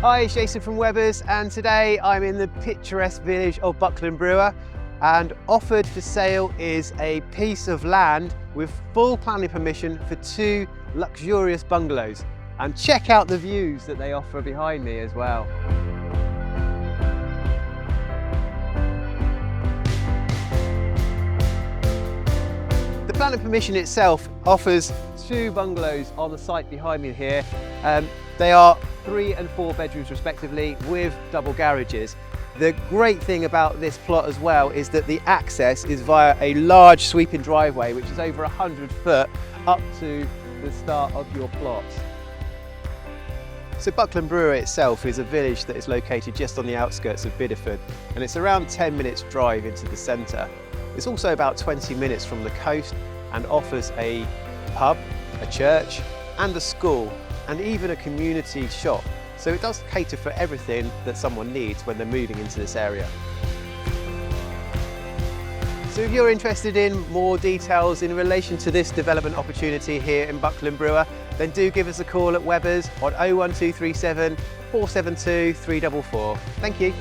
Hi, it's Jason from Webbers, and today I'm in the picturesque village of Buckland Brewer, and offered for sale is a piece of land with full planning permission for 2 luxurious bungalows. And check out the views that they offer behind me as well. The planning permission itself offers 2 bungalows on the site behind me here. They are 3 and 4 bedrooms respectively, with double garages. The great thing about this plot as well is that the access is via a large sweeping driveway, which is over 100 foot up to the start of your plot. So Buckland Brewer itself is a village that is located just on the outskirts of Bideford, and it's around 10 minutes drive into the centre. It's also about 20 minutes from the coast and offers a pub, a church and a school, and even a community shop. So it does cater for everything that someone needs when they're moving into this area. So if you're interested in more details in relation to this development opportunity here in Buckland Brewer, then do give us a call at Webbers on 01237 472 344. Thank you.